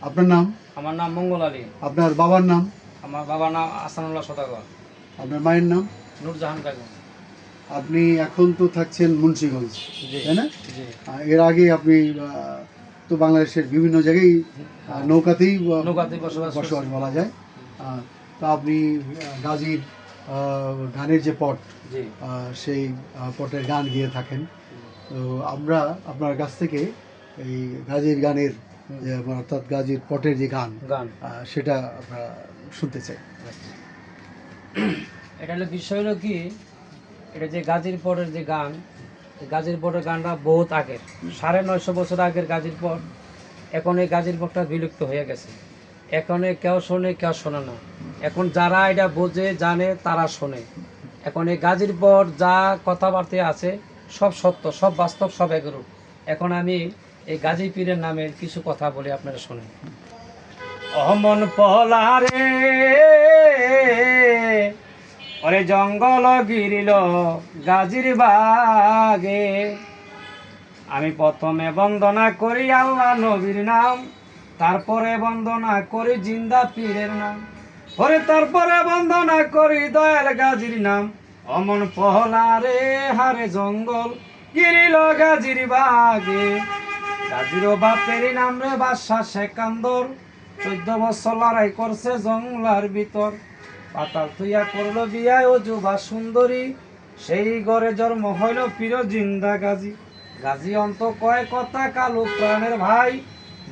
আপনার নাম? আমার নাম মঙ্গল আলী। আপনার বাবার নাম? আমার বাবার নাম আহসানুল্লাহ সওদাগর। আপনার মায়ের নাম? নূরজাহান বেগম। আপনি এখন তো থাকছেন মুন্সিগঞ্জ, জি তাই না? জি। এর আগে আপনি তো বাংলাদেশের বিভিন্ন জায়গায় নৌকাতেই নৌকাতেই বসবাস বলা যায়। তো আপনি গাজীর গানের যে পট, জি সেই পটের গান গিয়ে থাকেন। তো আমরা আপনার কাছ থেকে এই গাজীর গানের যে অর্থাৎ গাজীর পটের যে গান সেটা আমরা শুনতে চাই। এটা হলো বিষয় হলো কি, এটা যে গাজীর পটের যে গান, গাজীর পটের গানটা বহুত আগের, 950 বছর আগের গাজীর পট। এখন এই গাজীর পটটা বিলুপ্ত হয়ে গেছে। এখন কেউ শোনে কেউ শোনে না। এখন যারা এটা বোঝে জানে তারা শোনে। এখন এই গাজীর পট যা কথাবার্তা আছে সব সত্য, সব বাস্তব, সব এগুলো। এখন আমি এই গাজী পীরের নামে কিছু কথা বলি, আপনারা শোনেন। অমন পহলারে ওরে জঙ্গল গিরিল গাজীর বাগে, আমি প্রথমে বন্দনা করি আল্লাহ নবীর নাম, তারপরে বন্দনা করি জিন্দা পীরের নাম, ওরে তারপরে বন্দনা করি দয়াল গাজীর নাম। অমন পহলারে হারে জঙ্গল গিরিল গাজীর বাগে, গাজীর বাপের নাম রে বাদশা সেকান্দর, 14 বছর লড়াই করছে জঙ্গলার ভিতর, পাতাল তুইয়া করলো বিয়ায় ও যুবা সুন্দরী, সেই ঘরে জন্ম হইল পীর জিন্দা গাজী। গাজী অন্ত কয় কথা কালু প্রাণের ভাই,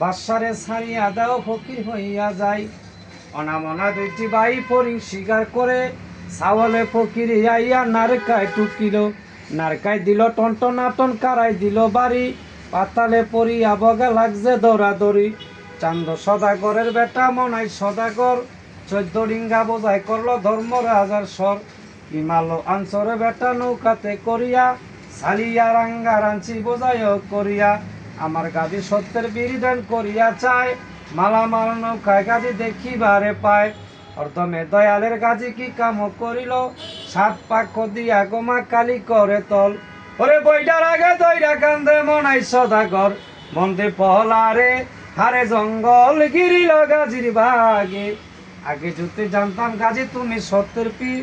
বাদশারে ছাড়িয়া দাও ফকির হইয়া যায়। অনামনা দুইটি ভাই ফরিং শিকার করে, ছাওয়ালে ফকির আইয়া নারকায় টুকিল, নারকায় দিল টনটনাটন কারাই দিল বাড়ি, পাতালে পড়িয়া বগা লাগছে দৌড়াদৌড়ি। চান্দ সদাগরের বেটা মনাই সদাগর, 14 ডিঙ্গা বোঝাই করলো ধর্ম রাজার স্বর, হিমালো আনসরে বেটা নৌকাতে করিয়া, সালিয়া রাঙ্গা রাঞ্চি বোঝাই করিয়া, আমার গাজী সত্যের বিরিদান করিয়া চায়, মালামাল নৌকায় গাজী দেখিবারে পায়। অর্ধমে দয়ালের গাজী কি কাম করিল, 7 পাক দিয়া গোমা কালি করে তল, ওরে বইটার আগে দইরা কান্দে মনাই সদাগর, মন্দে পহলারে হারে জঙ্গল গিরিল গাজীর বাগে। আগে যদি জানতাম গাজী তুমি সত্যের পীর,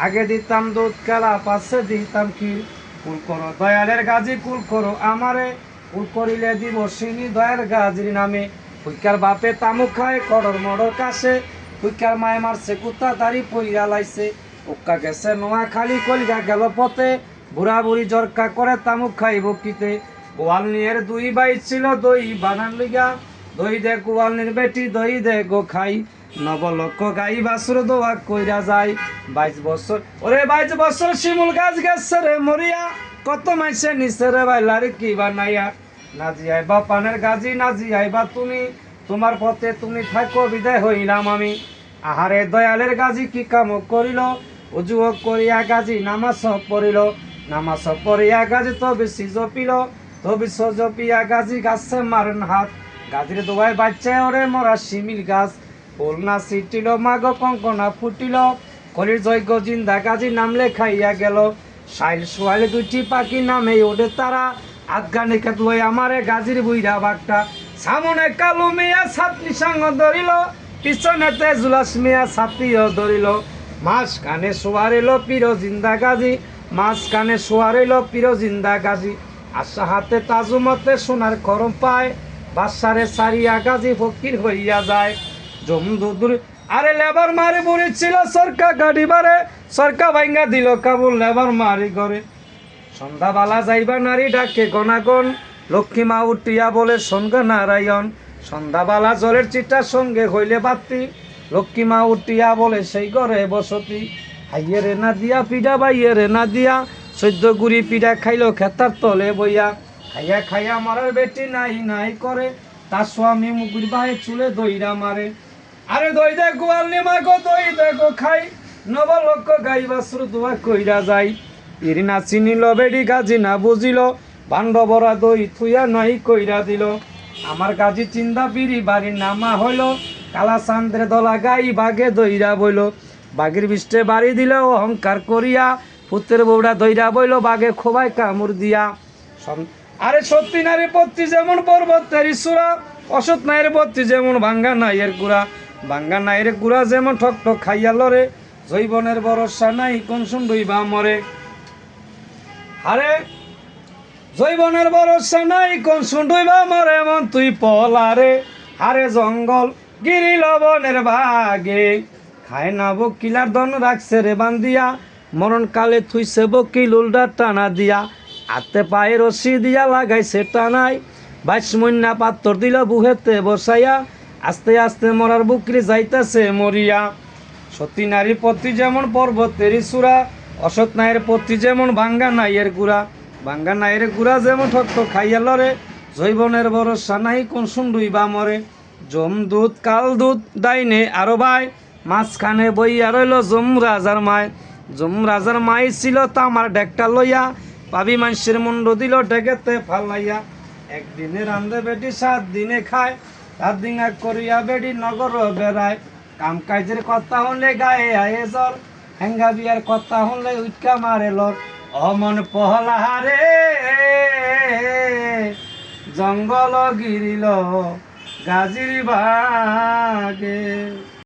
আগে দিতাম দুধ কেলা পাশে দিতাম ক্ষীর, কুল করো দয়ালের গাজী কুল করো আমারে, কুল করিলে দিব সিনি দয়াল গাজীর নামে। ফুইকার বাপে তামুক খায় কড়র মড়র কাছে, ফুইকার মায় মারছে কুত্তা দাড়ি পইরা লাইছে, উক্কা গেছে নোয়া খালি কলিগা গেল পথে, বুড়া বুড়ি জরকা করে তামুক খাইব কিতে। গোয়াল নিয়ের 2 ভাই ছিল দই বানান লিগা, দই দে গোয়ালনির বেটি দই দে গো খাই, নবলক্ষ গাই বাসুর দোয়া কইরা যায়। 22 বছর ওরে 22 বছর শিমুল গাছ গেছে রে মরিয়া, কত মাইসে নিচে রে বাইলারি কি বানাইয়া। নাজি আইবা পানের গাজী নাজি আইবা তুমি, তোমার পথে তুমি থাকো বিদায় হইলাম আমি। আহারে দয়ালের গাজী কি কাম করিল, উজুও করিয়া গাজী নামাজ পড়িল, নামাজ পড়িয়া গাজী তবে সিজপিল, তবে সজপিয়া গাজী গাছে মারেন হাত, গাজীর দোয়ায় বাচ্চা ওরে মরা শিমিল গাছ, ফুল না ছিটিল মাগ কঙ্কনা ফুটিল, কলির যজ্ঞ জিন্দা গাজী নাম লেখাইয়া গেল। সাইল সোয়ালে 2টি পাখি নামে ওঠে তারা, আধগানে খেত লই আমারে গাজীর বুইরা বাগটা, সামনে কালু মিয়া ছাত্রী সঙ্গ ধরিল, পিছনে তেজুলাস মিয়া ছাত্রীও ধরিল, মাস কানে সোয়ারিল পীর জিন্দা গাজী, মাস কানে সোয়ারিল পীর জিন্দা গাজী। আশা হাতে তাজুমতে সোনার খরম পায়, বাদশারে সারিয়া গাজী ফকির হইয়া যায়। জমদুদুর আরে লেবার মারি বুড়ি ছিল সরকা গাড়ি বারে, সরকা ভাঙ্গা দিল কাবুল লেবার মারি করে। সন্ধ্যাবেলা যাইবা নারী ডাকে গনাগন, লক্ষ্মী মা উঠিয়া বলে সঙ্গে নারায়ণ, সন্ধ্যাবেলা জলের চিটা সঙ্গে হইলে বাতি, লক্ষ্মী মা উঠিয়া বলে সেই ঘরে বসতি। হাইয়ে রে না দিয়া পিঠা বাইয়ে রে না দিয়া, 14 গুড়ি পিঠা খাইল খেতার তলে বইয়া, খাইয়া খাইয়া মারার বেটি নাই নাই করে, তার স্বামী মুগুর বাহে চুলে দইরা মারে। আরে দই দে গোয়াল নিমা গো দই দে গো খাই, নবলক্ষ গাই বাছুর দোয়া কইরা যায়। ইরি না চিনিল বেডি গাজী না বুঝিল, বান্ডবরা দই থুইয়া নাই কইরা দিল। আমার গাজী চিন্দা বিড়ি বাড়ির নামা হইল, কালা চান্দ্রে দলা গাই বাগে দইরা বইল, বাগের বিষ্টে বাড়ি দিল অহংকার করিয়া, পুত্রের বউড়া দইরা বইল বাগে খোবায় কামড় দিয়া। আরে সত্যি নারী পত্তি যেমন পর্বতের সুরা, অসৎ নাইয়ের পত্রী যেমন ভাঙ্গা নাইয়ের গুড়া, ভাঙ্গা নাইয়ের গুড়া যেমন ঠক ঠক খাইয়া লরে, জৈবনের ভরসা নাই কোন শুন্ডুই বা মরে। আরে জৈবনের ভরসা নাই কোন শুন্ডুই বা মরে, মন তুই পলারে। আরে জঙ্গল গিরি লবণের ভাগে, খায় না বকিলার দন রাখছে রে বান্দিয়া, মরণ কালে থুইছে বকিল উল্টা টানা দিয়া, হাতে পায়ে রশি দিয়া লাগাইছে টানাই, 22 মইন্যা পাত্তর দিল বুহেতে বসাইয়া, আস্তে আস্তে মরার বুকরি যাইতেছে মরিয়া। সতী নারী পত্রী যেমন পর্বতেরই চূড়া, অসৎ নাইয়ের পত্রী যেমন ভাঙ্গা নাইয়ের গুড়া, ভাঙ্গা নাইয়ের গুড়া যেমন ঠক ঠক খাইয়া লরে, জৈবনের ভরসা নাই কোন শুন্ডুই বা মরে। যমদূত কালদূত ডাইনে আরো ভাই, মাঝখানে বইয়া রইল যমরাজার মায়, যমরাজার মাই ছিল তামার ডেকটা লইয়া, পাবি মানুষের মুন্ড দিল ডেকেতে ফালাইয়া। একদিনে রান্ধে বেটি 7 দিনে খায়, 7 দিন এক করিয়া বেটি নগর বেড়ায়, কাম কাজের কথা হলে গায়ে আয়ে জ্বর, হেঙ্গা বিয়ার কথা হলে উইটকা মারে লর। অমন পহলাহারে জঙ্গল গিরিল গাজির বাগে।